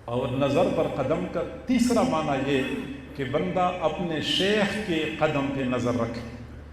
اور نظر بر قدم کا تیسرا معنی یہ کہ بندہ اپنے شیخ کے قدم پہ نظر رکھے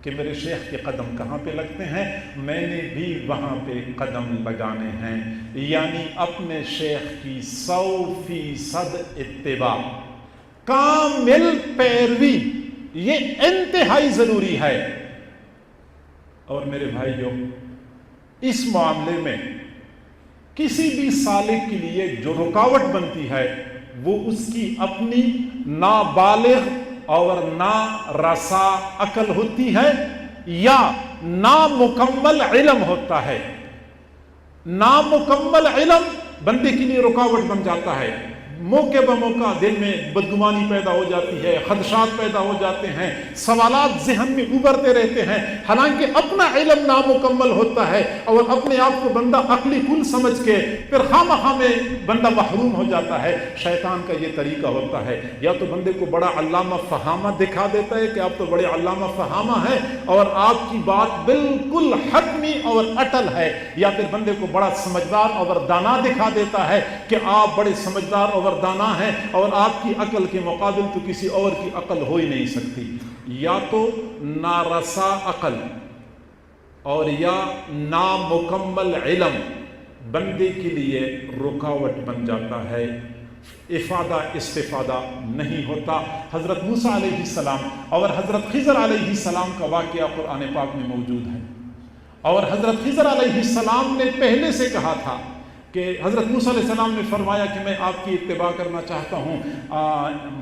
کہ میرے شیخ کے قدم کہاں پہ لگتے ہیں، میں نے بھی وہاں پہ قدم لگانے ہیں، یعنی اپنے شیخ کی 100% اتباع، کامل پیروی، یہ انتہائی ضروری ہے۔ اور میرے بھائیوں، اس معاملے میں کسی بھی سالک کے لیے جو رکاوٹ بنتی ہے وہ اس کی اپنی نابالغ اور نارسا عقل ہوتی ہے یا نامکمل علم ہوتا ہے۔ نامکمل علم بندے کے لیے رکاوٹ بن جاتا ہے، موقع بموقع دل میں بدگمانی پیدا ہو جاتی ہے، خدشات پیدا ہو جاتے ہیں، سوالات ذہن میں ابھرتے رہتے ہیں، حالانکہ اپنا علم نامکمل ہوتا ہے اور اپنے آپ کو بندہ عقلی کل سمجھ کے پھر خواہ میں بندہ محروم ہو جاتا ہے۔ شیطان کا یہ طریقہ ہوتا ہے، یا تو بندے کو بڑا علامہ فہامہ دکھا دیتا ہے کہ آپ تو بڑے علامہ فہامہ ہیں اور آپ کی بات بالکل حتمی اور اٹل ہے، یا پھر بندے کو بڑا سمجھدار اور دانا دکھا دیتا ہے کہ آپ بڑے سمجھدار اور دانا ہے اور آپ کی عقل کے مقابل تو کسی اور کی عقل ہو ہی نہیں سکتی۔ یا تو نارسا عقل اور یا نامکمل علم بندے کے لیے رکاوٹ بن جاتا ہے، افادہ استفادہ نہیں ہوتا۔ حضرت موسیٰ علیہ السلام اور حضرت خضر علیہ السلام کا واقعہ قرآن پاک میں موجود ہے، اور حضرت خضر علیہ السلام نے پہلے سے کہا تھا کہ حضرت موسیٰ علیہ السلام نے فرمایا کہ میں آپ کی اتباع کرنا چاہتا ہوں،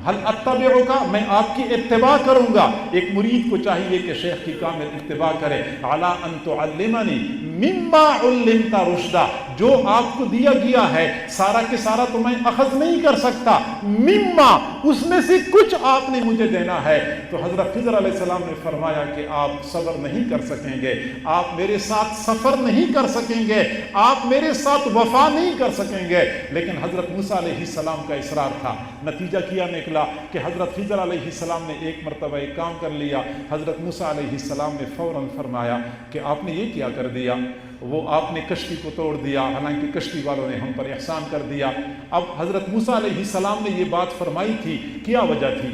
حل اتبعک، میں آپ کی اتباع کروں گا۔ ایک مرید کو چاہیے کہ شیخ کی کامل اتباع کرے۔ علی ان تعلمنی مما علمت رشدا، جو آپ کو دیا گیا ہے سارا کے سارا تو میں اخذ نہیں کر سکتا، مما اس میں سے کچھ آپ نے مجھے دینا ہے۔ تو حضرت خضر علیہ السلام نے فرمایا کہ آپ صبر نہیں کر سکیں گے، آپ میرے ساتھ سفر نہیں کر سکیں گے، آپ میرے ساتھ وفا نہیں کر سکیں گے۔ لیکن حضرت موسیٰ علیہ السلام کا اصرار تھا۔ نتیجہ کیا نکلا کہ حضرت خضر علیہ السلام نے ایک مرتبہ ایک کام کر لیا۔ حضرت موسیٰ علیہ السلام نے فوراً فرمایا کہ آپ نے یہ کیا کر دیا، وہ آپ نے کشتی کو توڑ دیا، حالانکہ کشتی والوں نے ہم پر احسان کر دیا۔ اب حضرت موسیٰ علیہ السلام نے یہ بات فرمائی تھی، کیا وجہ تھی؟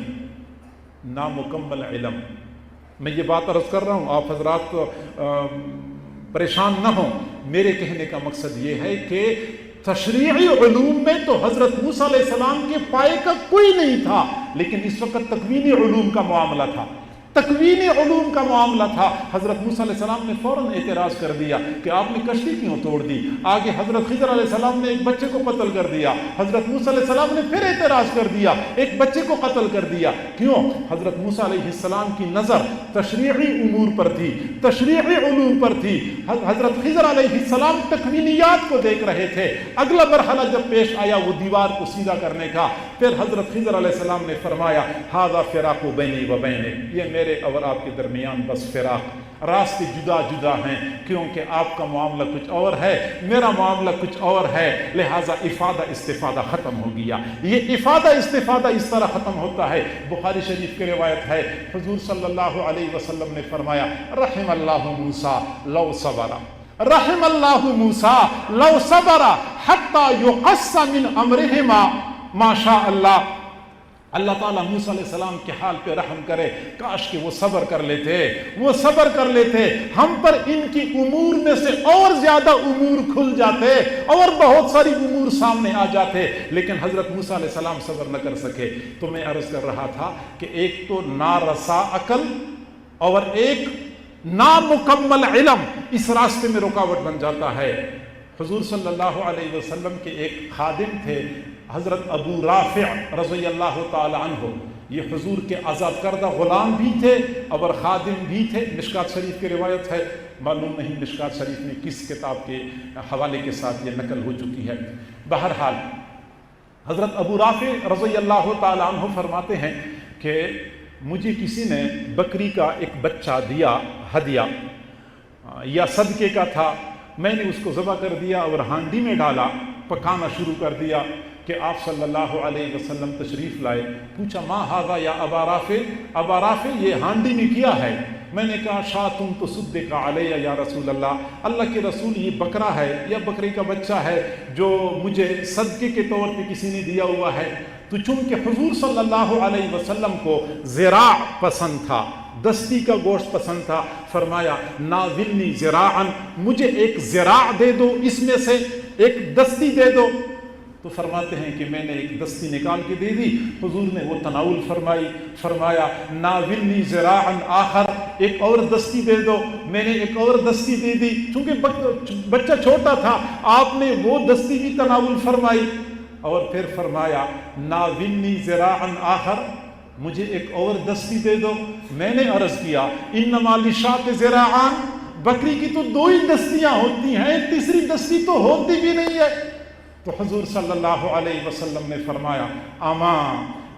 نامکمل علم۔ میں یہ بات عرض کر رہا ہوں، آپ حضرات پریشان نہ ہوں، میرے کہنے کا مقصد یہ ہے کہ تشریعی علوم میں تو حضرت موسیٰ علیہ السلام کے پائے کا کوئی نہیں تھا، لیکن اس وقت تکوینی علوم کا معاملہ تھا، تکوینی علوم کا معاملہ تھا۔ حضرت موسیٰ علیہ السلام نے فوراً اعتراض کر دیا کہ آپ نے کشتی کیوں توڑ دی۔ آگے حضرت خضر علیہ السلام نے ایک بچے کو قتل کر دیا، حضرت موسیٰ علیہ السلام نے پھر اعتراض کر دیا، ایک بچے کو قتل کر دیا۔ کیوں؟ حضرت موسیٰ علیہ السلام کی نظر تشریعی امور پر تھی، تشریعی علوم پر تھی۔ حضرت خضر علیہ السلام تکوینیات کو دیکھ رہے تھے۔ اگلا مرحلہ جب پیش آیا وہ دیوار کو سیدھا کرنے کا، پھر حضرت خضر علیہ السلام نے فرمایا ھذا فراق بینی و بینک، یہ میرے اور آپ کے درمیان بس فراق، راستے جدا جدا ہیں، کیونکہ آپ کا معاملہ کچھ اور ہے، میرا معاملہ کچھ اور ہے، لہٰذا افادہ استفادہ ختم ہو گیا۔ یہ افادہ استفادہ اس طرح ختم ہوتا ہے۔ بخاری شریف کی روایت ہے، حضور صلی اللہ علیہ وسلم نے فرمایا رحم اللہ موسیٰ لو صبر، رحم اللہ موسیٰ لو صبر حتی یقص من امرہما ما شاء اللہ۔ اللہ تعالیٰ موسیٰ علیہ السلام کے حال پہ رحم کرے، کاش کہ وہ صبر کر لیتے، وہ صبر کر لیتے، ہم پر ان کی امور میں سے اور زیادہ امور کھل جاتے اور بہت ساری امور سامنے آ جاتے، لیکن حضرت موسیٰ علیہ السلام صبر نہ کر سکے۔ تو میں عرض کر رہا تھا کہ ایک تو نارسا عقل اور ایک نامکمل علم اس راستے میں رکاوٹ بن جاتا ہے۔ حضور صلی اللہ علیہ وسلم کے ایک خادم تھے حضرت ابو رافع رضی اللہ تعالی عنہ، یہ حضور کے آزاد کردہ غلام بھی تھے اور خادم بھی تھے۔ مشکات شریف کی روایت ہے، معلوم نہیں مشکات شریف میں کس کتاب کے حوالے کے ساتھ یہ نقل ہو چکی ہے۔ بہرحال حضرت ابو رافع رضی اللہ تعالی عنہ فرماتے ہیں کہ مجھے کسی نے بکری کا ایک بچہ دیا، ہدیہ یا صدقے کا تھا، میں نے اس کو ذبح کر دیا اور ہانڈی میں ڈالا، پکانا شروع کر دیا۔ کہ آپ صلی اللہ علیہ وسلم تشریف لائے. پوچھا ما ھذا یا ابا رافع، ابا رافع یہ ہانڈی میں کیا ہے؟ میں نے کہا شاتم تصدق علیہ یا رسول اللہ، اللہ کے رسول یہ بکرا ہے یا بکرے کا بچہ ہے جو مجھے صدقے کے طور پہ کسی نے دیا ہوا ہے. تو چونکہ حضور صلی اللہ علیہ وسلم کو ذراع پسند تھا، دستی کا گوشت پسند تھا، فرمایا ناولنی ذراعا، مجھے ایک ذراع دے دو، اس میں سے ایک دستی دے دو. تو فرماتے ہیں کہ میں نے ایک دستی نکال کے دے دی. حضور نے وہ تناول فرمائی، فرمایا ناولنی ذراعا آخر، ایک اور دستی دے دو. میں نے ایک اور دستی دے دی. چونکہ بچہ چھوٹا تھا، آپ نے وہ دستی بھی تناول فرمائی. اور پھر فرمایا ناولنی ذراعا آخر، مجھے ایک اور دستی دے دو. میں نے عرض کیا انما للشاۃ ذراعان، بکری کی تو 2 ہی دستیاں ہوتی ہیں، تیسری دستی تو ہوتی بھی نہیں ہے. تو حضور صلی اللہ علیہ وسلم نے فرمایا اما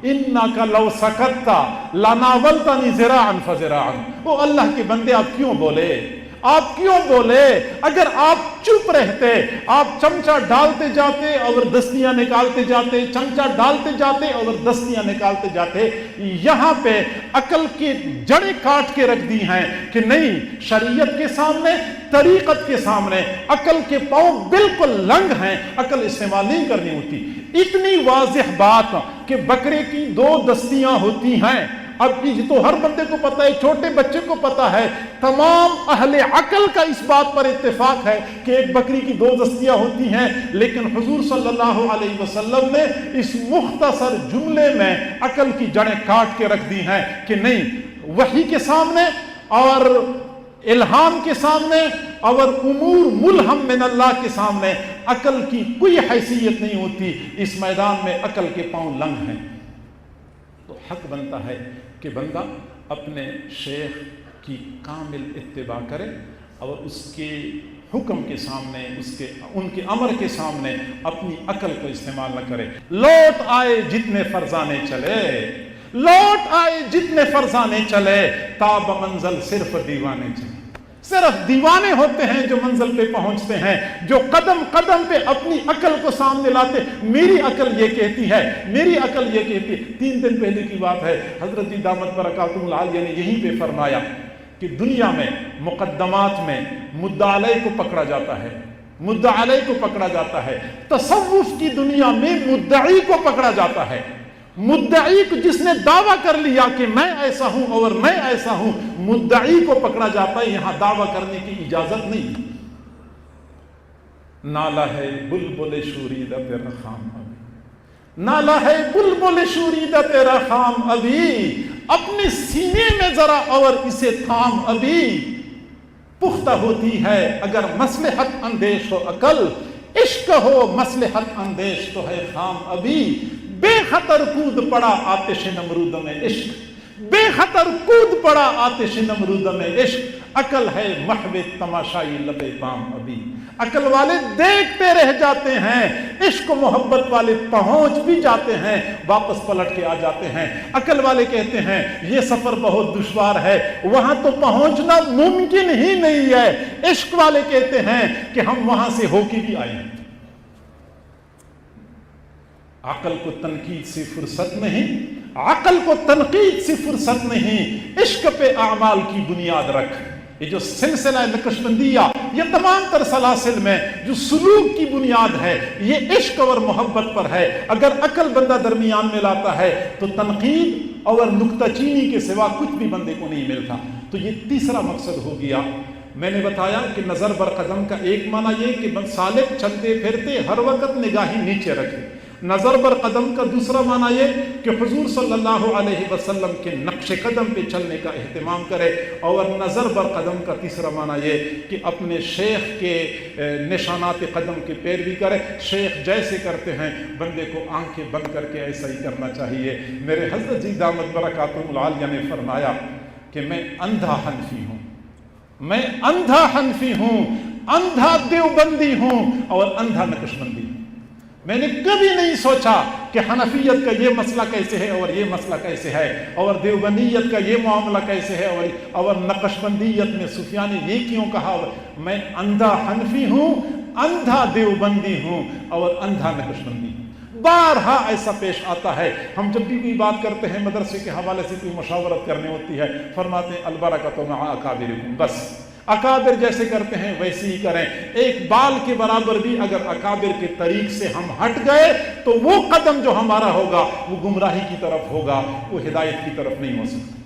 انک لو سکت لناولتنی ذراعا فذراعا. او اللہ کے بندے آپ کیوں بولے، آپ کیوں بولے؟ اگر آپ چپ رہتے، آپ چمچہ ڈالتے جاتے اور دستیاں نکالتے جاتے، چمچہ ڈالتے جاتے اور دستیاں نکالتے جاتے. یہاں پہ عقل کی جڑیں کاٹ کے رکھ دی ہیں کہ نہیں، شریعت کے سامنے، طریقت کے سامنے عقل کے پاؤں بالکل لنگ ہیں، عقل استعمال نہیں کرنی ہوتی. اتنی واضح بات کہ بکرے کی 2 دستیاں ہوتی ہیں. اب یہ تو ہر بندے کو پتا ہے، چھوٹے بچے کو پتا ہے، تمام اہل عقل کا اس بات پر اتفاق ہے کہ ایک بکری کی 2 دستیاں ہوتی ہیں. لیکن حضور صلی اللہ علیہ وسلم نے اس مختصر جملے میں عقل کی جڑیں کاٹ کے رکھ دی ہیں کہ نہیں، وحی کے سامنے اور الہام کے سامنے اور امور ملہم من اللہ کے سامنے عقل کی کوئی حیثیت نہیں ہوتی. اس میدان میں عقل کے پاؤں لنگ ہیں. تو حق بنتا ہے کہ بندہ اپنے شیخ کی کامل اتباع کرے اور اس کے حکم کے سامنے، ان کے امر کے سامنے اپنی عقل کو استعمال نہ کرے. لوٹ آئے جتنے فرزانے چلے، لوٹ آئے جتنے فرزانے چلے، تاب منزل صرف دیوانے چلے. صرف دیوانے ہوتے ہیں جو منزل پہ پہنچتے ہیں، جو قدم قدم پہ اپنی عقل کو سامنے لاتے. میری عقل یہ کہتی ہے، میری عقل یہ کہتی ہے. 3 دن پہلے کی بات ہے، حضرت جی دامت برکاتہم العالیہ نے یہیں پہ فرمایا کہ دنیا میں مقدمات میں مدعا علیہ کو پکڑا جاتا ہے، مدعا علیہ کو پکڑا جاتا ہے. تصوف کی دنیا میں مدعی کو پکڑا جاتا ہے. مدعی کو جس نے دعویٰ کر لیا کہ میں ایسا ہوں اور میں ایسا ہوں، مدعی کو پکڑا جاتا ہے. یہاں دعویٰ کرنے کی اجازت نہیں. نالا ہے بلبل شوریدہ تیرا خام ابھی، نالا ہے بلبل شوریدہ تیرا خام ابھی، اپنے سینے میں ذرا اور اسے تھام ابھی. پختہ ہوتی ہے اگر مصلحت اندیش ہو عقل، عشق ہو مصلحت اندیش تو ہے خام ابھی. بے خطر کود پڑا آتش نمرود میں عشق، بے خطر کود پڑا آتش نمرود میں عشق. عقل ہے محو تماشائی لبے بام ابھی. عقل والے دیکھتے رہ جاتے ہیں، عشق و محبت والے پہنچ بھی جاتے ہیں، واپس پلٹ کے آ جاتے ہیں. عقل والے کہتے ہیں یہ سفر بہت دشوار ہے، وہاں تو پہنچنا ممکن ہی نہیں ہے. عشق والے کہتے ہیں کہ ہم وہاں سے ہو کے بھی آئے ہیں. عقل کو تنقید سے فرصت نہیں، عقل کو تنقید سے فرصت نہیں. عشق پہ اعمال کی بنیاد رکھ. یہ جو سلسلہ نقشبندیہ، یہ تمام تر سلاسل میں جو سلوک کی بنیاد ہے، یہ عشق اور محبت پر ہے. اگر عقل بندہ درمیان میں لاتا ہے تو تنقید اور نکتہ چینی کے سوا کچھ بھی بندے کو نہیں ملتا. تو یہ تیسرا مقصد ہو گیا. میں نے بتایا کہ نظر بر قدم کا ایک معنی یہ کہ سالک چلتے پھرتے ہر وقت نگاہیں نیچے رکھے. نظر بر قدم کا دوسرا معنی یہ کہ حضور صلی اللہ علیہ وسلم کے نقش قدم پہ چلنے کا اہتمام کرے. اور نظر بر قدم کا تیسرا معنی یہ کہ اپنے شیخ کے نشانات قدم کی پیروی کرے. شیخ جیسے کرتے ہیں بندے کو آنکھیں بند کر کے ایسا ہی کرنا چاہیے. میرے حضرت جی دامت برکاتہم العالیہ نے فرمایا کہ میں اندھا حنفی ہوں، میں اندھا حنفی ہوں، اندھا دیوبندی ہوں اور اندھا نقشبندی ہوں. میں نے کبھی نہیں سوچا کہ حنفیت کا یہ مسئلہ کیسے ہے اور یہ مسئلہ کیسے ہے، اور دیوبندیت کا یہ معاملہ کیسے ہے، اور نقشبندیت میں سفیان نے یہ کیوں کہا. میں اندھا حنفی ہوں، اندھا دیوبندی ہوں اور اندھا نقشبندی ہوں. بارہا ایسا پیش آتا ہے. ہم جب بھی کوئی بات کرتے ہیں مدرسے کے حوالے سے کوئی مشاورت کرنی ہوتی ہے فرماتے ہیں البرکۃ مع اکابرکم، بس اکابر جیسے کرتے ہیں ویسے ہی کریں. ایک بال کے برابر بھی اگر اکابر کے طریق سے ہم ہٹ گئے تو وہ قدم جو ہمارا ہوگا وہ گمراہی کی طرف ہوگا، وہ ہدایت کی طرف نہیں ہو سکتا.